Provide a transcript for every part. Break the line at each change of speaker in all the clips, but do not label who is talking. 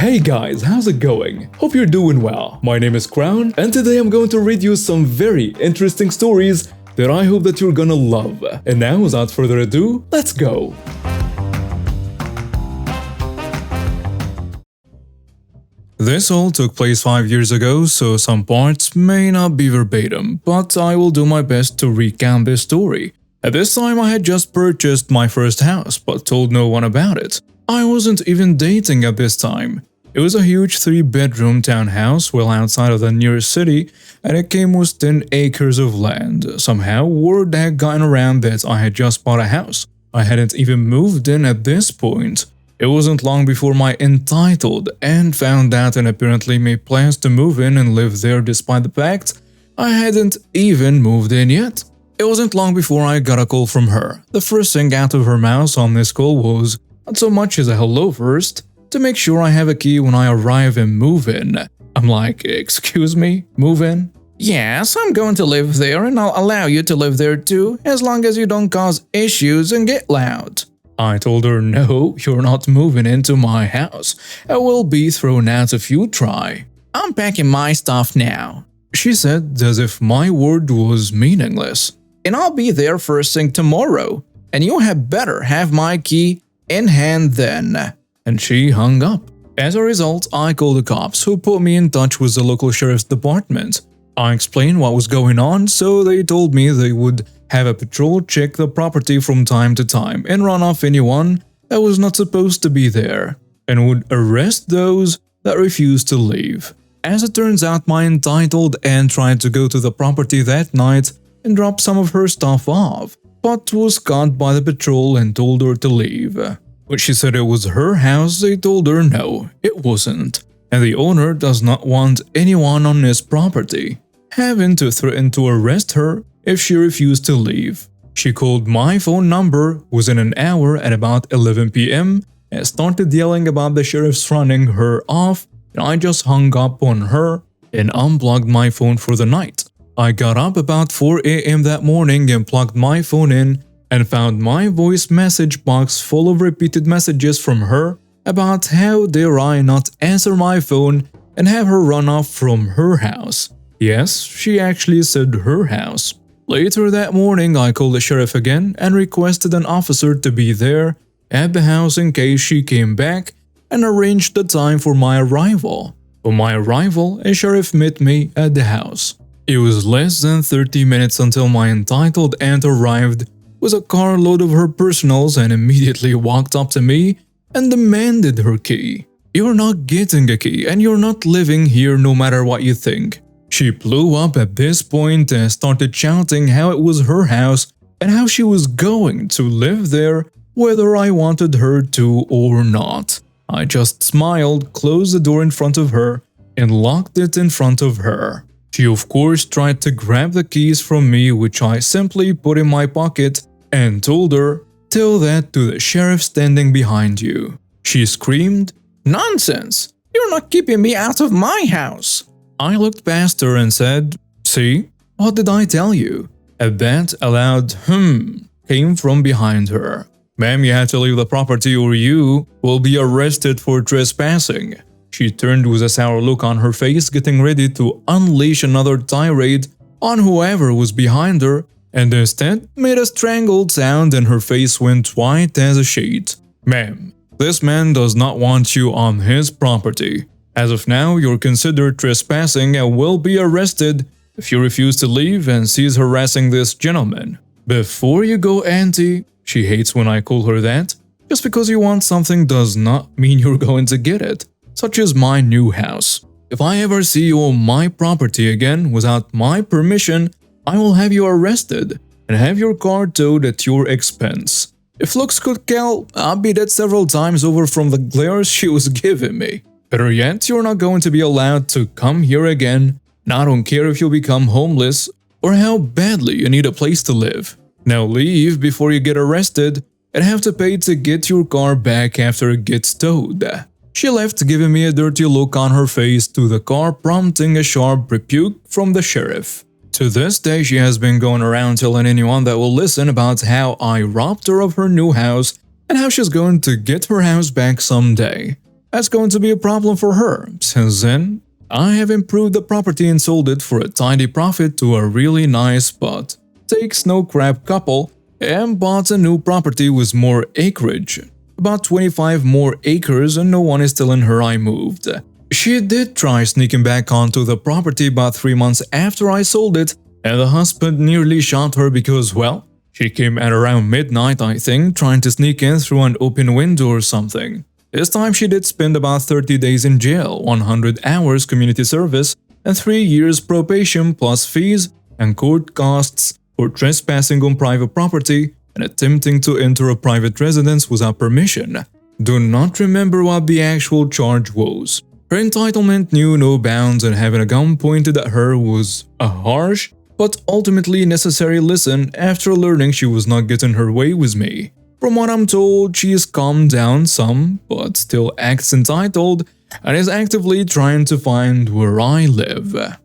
Hey guys, how's it going? Hope you're doing well. My name is Crown, and today I'm going to read you some very interesting stories that I hope that you're gonna love. And now, without further ado, let's go! This all took place 5 years ago, so some parts may not be verbatim, but I will do my best to recount this story. At this time, I had just purchased my first house, but told no one about it. I wasn't even dating at this time. It was a huge 3-bedroom townhouse well outside of the nearest city, and it came with 10 acres of land. Somehow, word had gotten around that I had just bought a house. I hadn't even moved in at this point. It wasn't long before my entitled aunt found out and apparently made plans to move in and live there despite the fact I hadn't even moved in yet. It wasn't long before I got a call from her. The first thing out of her mouth on this call was, not so much as a hello first, to make sure I have a key when I arrive and move in. I'm like, excuse me, move in? Yes, I'm going to live there and I'll allow you to live there too, as long as you don't cause issues and get loud. I told her, no, you're not moving into my house. I will be thrown out if you try. I'm packing my stuff now, she said, as if my word was meaningless. And I'll be there first thing tomorrow, and you had better have my key in hand then. And she hung up. As a result, I called the cops, who put me in touch with the local sheriff's department. I explained what was going on, so they told me they would have a patrol check the property from time to time and run off anyone that was not supposed to be there, and would arrest those that refused to leave. As it turns out, my entitled aunt tried to go to the property that night and drop some of her stuff off, but was caught by the patrol and told her to leave. When she said it was her house, they told her no, it wasn't, and the owner does not want anyone on his property, having to threaten to arrest her if she refused to leave. She called my phone number within an hour at about 11 p.m. and started yelling about the sheriff's running her off, and I just hung up on her and unplugged my phone for the night. I got up about 4 a.m. that morning and plugged my phone in and found my voice message box full of repeated messages from her about how dare I not answer my phone and have her run off from her house. Yes, she actually said her house. Later that morning, I called the sheriff again and requested an officer to be there at the house in case she came back, and arranged the time for my arrival. On my arrival, a sheriff met me at the house. It was less than 30 minutes until my entitled aunt arrived with a carload of her personals and immediately walked up to me and demanded her key. You're not getting a key and you're not living here no matter what you think. She blew up at this point and started shouting how it was her house and how she was going to live there whether I wanted her to or not. I just smiled, closed the door in front of her, and locked it in front of her. She of course tried to grab the keys from me, which I simply put in my pocket and told her, "Tell that to the sheriff standing behind you." She screamed, "Nonsense! You're not keeping me out of my house!" I looked past her and said, "See? What did I tell you?" At that, a loud came from behind her. "Ma'am, you have to leave the property or you will be arrested for trespassing." She turned with a sour look on her face, getting ready to unleash another tirade on whoever was behind her, and instead made a strangled sound and her face went white as a sheet. "Ma'am, this man does not want you on his property. As of now, you're considered trespassing and will be arrested if you refuse to leave and cease harassing this gentleman." Before you go, auntie, she hates when I call her that. Just because you want something does not mean you're going to get it, such as my new house. If I ever see you on my property again without my permission, I will have you arrested and have your car towed at your expense. If looks could kill, I'll be dead several times over from the glares she was giving me. Better yet, you're not going to be allowed to come here again. Now I don't care if you become homeless or how badly you need a place to live. Now leave before you get arrested and have to pay to get your car back after it gets towed. She left, giving me a dirty look on her face to the car, prompting a sharp rebuke from the sheriff. To this day, she has been going around telling anyone that will listen about how I robbed her of her new house and how she's going to get her house back someday. That's going to be a problem for her. Since then, I have improved the property and sold it for a tidy profit to a really nice but takes no crap couple and bought a new property with more acreage. About 25 more acres and no one is telling her I moved. She did try sneaking back onto the property about 3 months after I sold it, and the husband nearly shot her because, well, she came at around midnight, I think, trying to sneak in through an open window or something. This time she did spend about 30 days in jail, 100 hours community service, and 3 years probation plus fees and court costs for trespassing on private property and attempting to enter a private residence without permission. Do not remember what the actual charge was. Her entitlement knew no bounds, and having a gun pointed at her was a harsh but ultimately necessary lesson after learning she was not getting her way with me. From what I'm told, she has calmed down some, but still acts entitled and is actively trying to find where I live.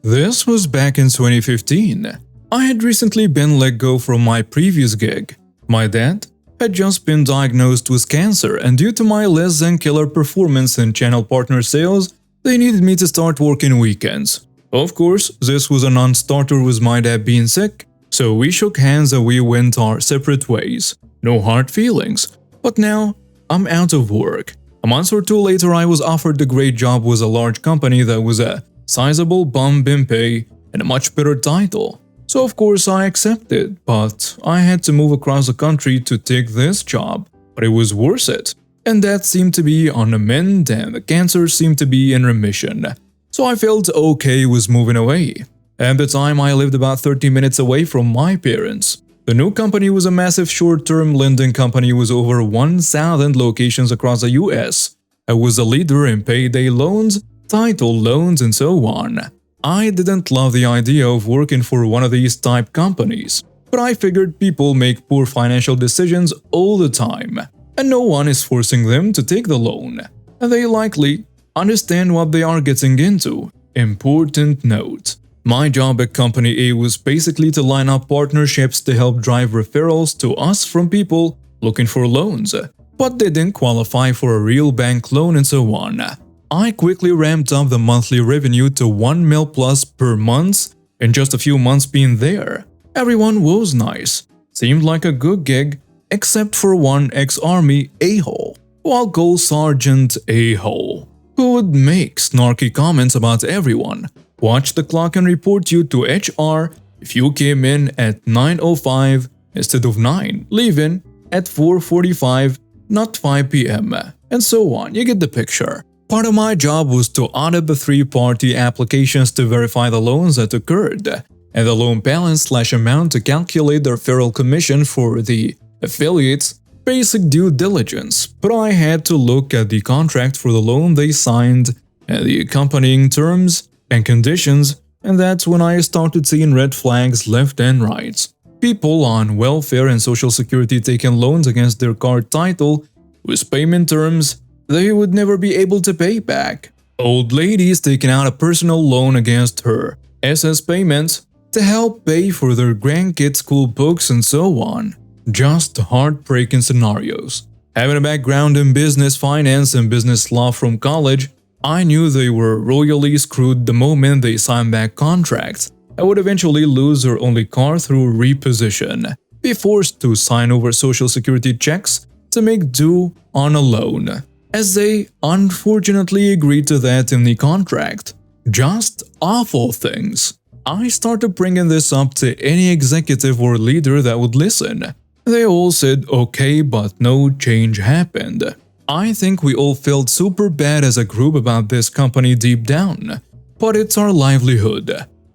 This was back in 2015. I had recently been let go from my previous gig. My dad had just been diagnosed with cancer, and due to my less than killer performance in channel partner sales, they needed me to start working weekends. Of course, this was a non-starter with my dad being sick, so we shook hands and we went our separate ways. No hard feelings. But now, I'm out of work. A month or two later, I was offered a great job with a large company that was a sizable bump in pay and a much better title. So of course I accepted, but I had to move across the country to take this job. But it was worth it. And that seemed to be on the mend and the cancer seemed to be in remission. So I felt okay with moving away. At the time, I lived about 30 minutes away from my parents. The new company was a massive short-term lending company with over 1,000 locations across the US. I was a leader in payday loans, title loans, and so on. I didn't love the idea of working for one of these type companies, but I figured people make poor financial decisions all the time, and no one is forcing them to take the loan, and they likely understand what they are getting into. Important note. My job at Company A was basically to line up partnerships to help drive referrals to us from people looking for loans, but they didn't qualify for a real bank loan and so on. I quickly ramped up the monthly revenue to 1 mil plus per month in just a few months being there. Everyone was nice, seemed like a good gig, except for one ex-army a-hole, who I'll call Sergeant A-hole, who would make snarky comments about everyone. Watch the clock and report you to HR if you came in at 9:05 instead of 9, leaving at 4:45, not 5 p.m., and so on. You get the picture. Part of my job was to audit the three-party applications to verify the loans that occurred, and the loan balance/amount to calculate the referral commission for the affiliates. Basic due diligence, but I had to look at the contract for the loan they signed and the accompanying terms and conditions, and that's when I started seeing red flags left and right. People on welfare and social security taking loans against their card title with payment terms they would never be able to pay back. Old ladies taking out a personal loan against her SS payments to help pay for their grandkids' school books and so on. Just heartbreaking scenarios. Having a background in business finance and business law from college, I knew they were royally screwed the moment they signed back contracts. I would eventually lose their only car through repossession, be forced to sign over social security checks to make do on a loan, as they unfortunately agreed to that in the contract. Just awful things. I started bringing this up to any executive or leader that would listen. They all said okay, but no change happened. I think we all felt super bad as a group about this company deep down, but it's our livelihood.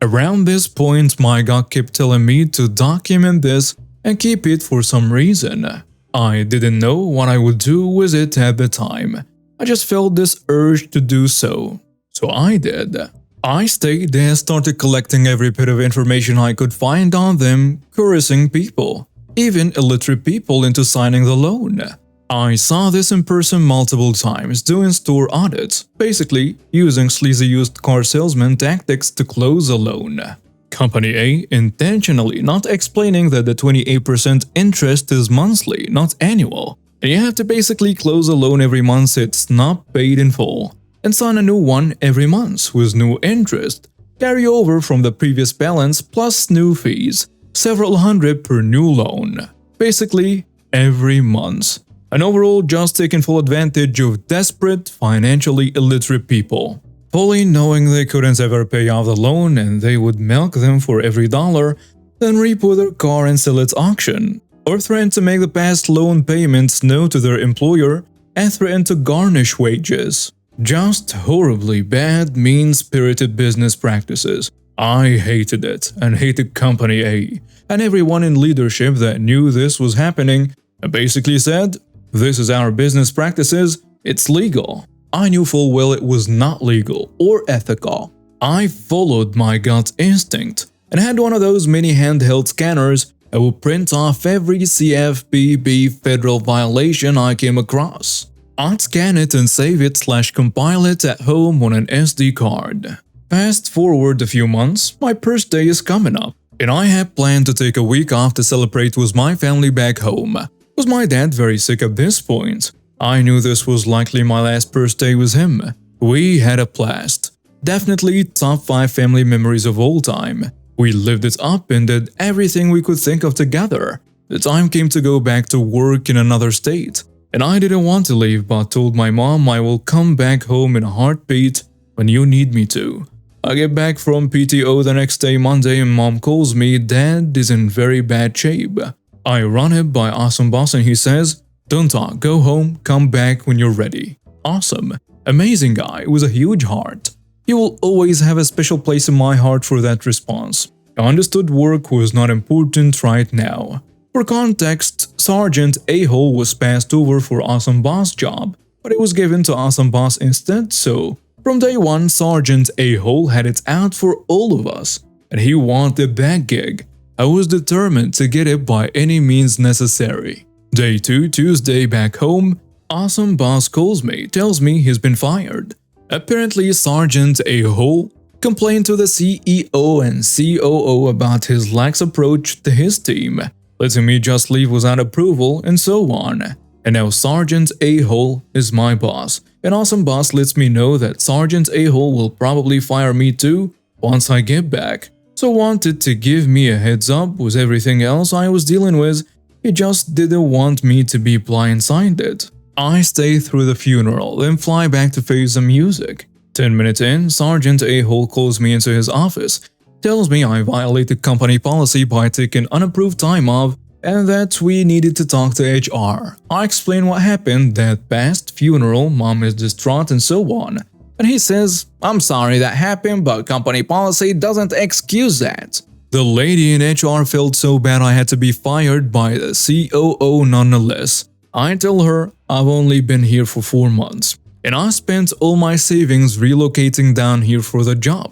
Around this point, my gut kept telling me to document this and keep it for some reason. I didn't know what I would do with it at the time. I just felt this urge to do so. So I did. I stayed and started collecting every bit of information I could find on them, coercing people, even illiterate people, into signing the loan. I saw this in person multiple times doing store audits, basically using sleazy used car salesman tactics to close a loan. Company A intentionally not explaining that the 28% interest is monthly, not annual, and you have to basically close a loan every month it's not paid in full, and sign a new one every month with new interest, carry over from the previous balance plus new fees, several hundred per new loan, basically every month. And overall just taking full advantage of desperate, financially illiterate people, fully knowing they couldn't ever pay off the loan and they would milk them for every dollar, then repo their car and sell at auction, or threaten to make the past loan payments known to their employer and threaten to garnish wages. Just horribly bad, mean-spirited business practices. I hated it and hated Company A and everyone in leadership that knew this was happening and basically said, "This is our business practices, it's legal." I knew full well it was not legal or ethical. I followed my gut instinct and had one of those mini handheld scanners that would print off every CFPB federal violation I came across. I'd scan it and save it/compile it at home on an SD card. Fast forward a few months, my birthday is coming up, and I had planned to take a week off to celebrate with my family back home. Was my dad very sick at this point? I knew this was likely my last birthday with him. We had a blast. Definitely top 5 family memories of all time. We lived it up and did everything we could think of together. The time came to go back to work in another state, and I didn't want to leave but told my mom I will come back home in a heartbeat when you need me to. I get back from PTO the next day Monday and mom calls me Dad is in very bad shape. I run it by Awesome Boss and he says, "Don't talk, go home, come back when you're ready." Awesome. Amazing guy with a huge heart. He will always have a special place in my heart for that response. I understood work was not important right now. For context, Sergeant A-hole was passed over for Awesome Boss job, but it was given to Awesome Boss instead, so from day one Sergeant A-hole had it out for all of us, and he wanted that gig. I was determined to get it by any means necessary. Day 2, Tuesday back home, Awesome Boss calls me, tells me he's been fired. Apparently Sergeant A-hole complained to the CEO and COO about his lax approach to his team, letting me just leave without approval and so on. And now Sergeant A-hole is my boss, and Awesome Boss lets me know that Sergeant A-hole will probably fire me too once I get back. So wanted to give me a heads up with everything else I was dealing with, he just didn't want me to be blindsided. I stay through the funeral, then fly back to face the music. 10 minutes in, Sergeant A-hole calls me into his office, tells me I violated company policy by taking unapproved time off and that we needed to talk to HR. I explain what happened, that past funeral, mom is distraught and so on. And he says, "I'm sorry that happened, but company policy doesn't excuse that." The lady in HR felt so bad I had to be fired by the COO nonetheless. I tell her I've only been here for 4 months, and I spent all my savings relocating down here for the job.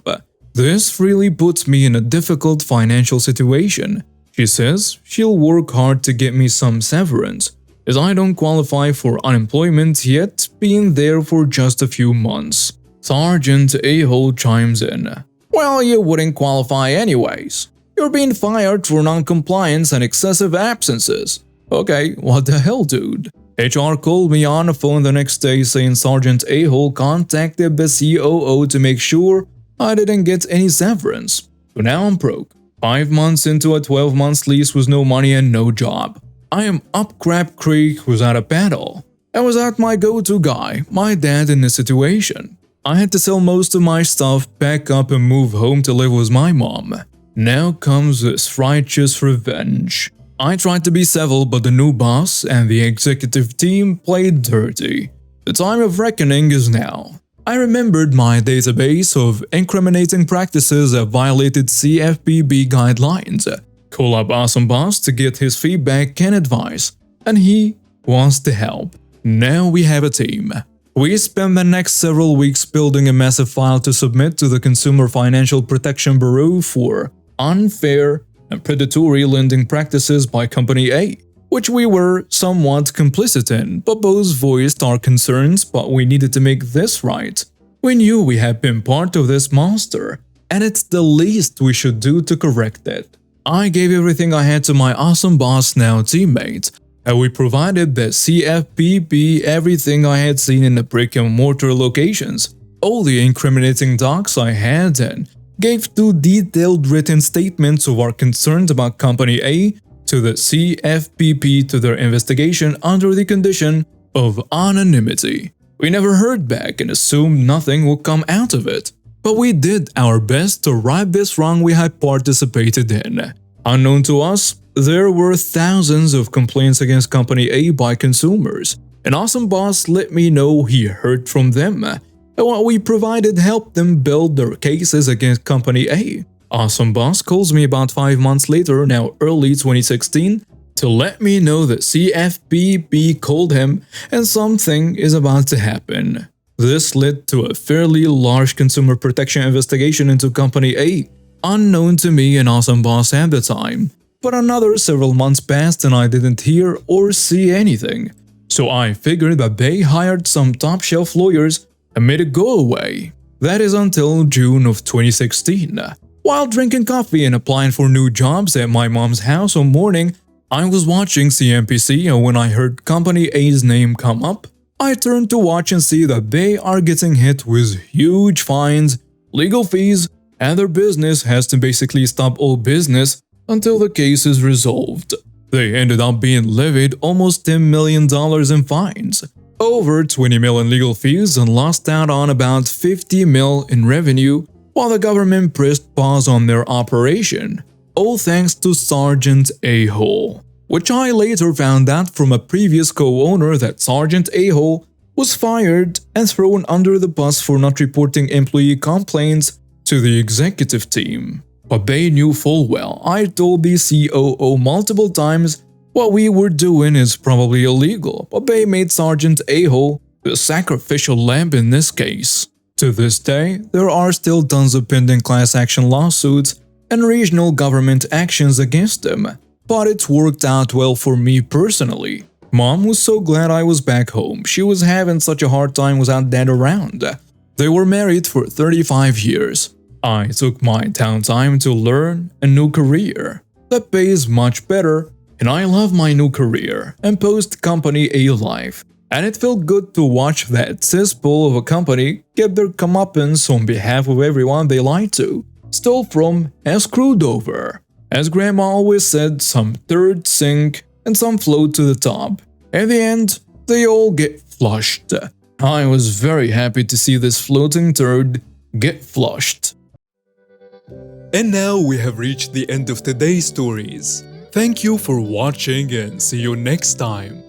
This really puts me in a difficult financial situation. She says she'll work hard to get me some severance, as I don't qualify for unemployment yet, being there for just a few months. Sergeant A-hole chimes in. "Well, you wouldn't qualify anyways. You're being fired for non-compliance and excessive absences." Okay, what the hell, dude? HR called me on the phone the next day saying Sergeant A-hole contacted the COO to make sure I didn't get any severance. So now I'm broke. 5 months into a 12-month lease with no money and no job. I am up crap creek without a paddle. I was at my go-to guy, my dad in this situation. I had to sell most of my stuff, pack up and move home to live with my mom. Now comes this righteous revenge. I tried to be civil, but the new boss and the executive team played dirty. The time of reckoning is now. I remembered my database of incriminating practices that violated CFPB guidelines. Call up Awesome Boss to get his feedback and advice, and he wants to help. Now we have a team. We spent the next several weeks building a massive file to submit to the Consumer Financial Protection Bureau for unfair and predatory lending practices by Company A, which we were somewhat complicit in, but both voiced our concerns, but we needed to make this right. We knew we had been part of this monster, and it's the least we should do to correct it. I gave everything I had to my awesome boss, now teammates, and we provided the CFPP everything I had seen in the brick-and-mortar locations, all the incriminating docs I had, and gave 2 detailed written statements of our concerns about Company A to the CFPP to their investigation under the condition of anonymity. We never heard back and assumed nothing would come out of it, but we did our best to right this wrong we had participated in. Unknown to us, there were thousands of complaints against Company A by consumers. An awesome boss let me know he heard from them, and what we provided helped them build their cases against Company A. Awesome boss calls me about 5 months later, now early 2016, to let me know that CFPP called him and something is about to happen. This led to a fairly large consumer protection investigation into Company A, unknown to me and Awesome Boss at the time. But another several months passed and I didn't hear or see anything. So I figured that they hired some top-shelf lawyers and made it go away. That is until June of 2016. While drinking coffee and applying for new jobs at my mom's house one morning, I was watching CNBC, and when I heard Company A's name come up, I turned to watch and see that they are getting hit with huge fines, legal fees, and their business has to basically stop all business until the case is resolved. They ended up being levied almost $10 million in fines, over $20 million legal fees, and lost out on about $50 million in revenue, while the government pressed pause on their operation, all thanks to Sergeant A-Hole. Which I later found out from a previous co-owner that Sergeant A-Hole was fired and thrown under the bus for not reporting employee complaints to the executive team. But they knew full well I told the COO multiple times what we were doing is probably illegal, but they made Sergeant A-Hole the sacrificial lamb in this case. To this day, there are still tons of pending class action lawsuits and regional government actions against them, but it's worked out well for me personally. Mom was so glad I was back home. She was having such a hard time without Dad around. They were married for 35 years. I took my downtime to learn a new career that pays much better, and I love my new career and post-Company A life. And it felt good to watch that cesspool of a company get their comeuppance on behalf of everyone they lied to, stole from, and screwed over. As Grandma always said, some third sink and some float to the top. In the end, they all get flushed. I was very happy to see this floating turd get flushed. And now we have reached the end of today's stories. Thank you for watching and see you next time.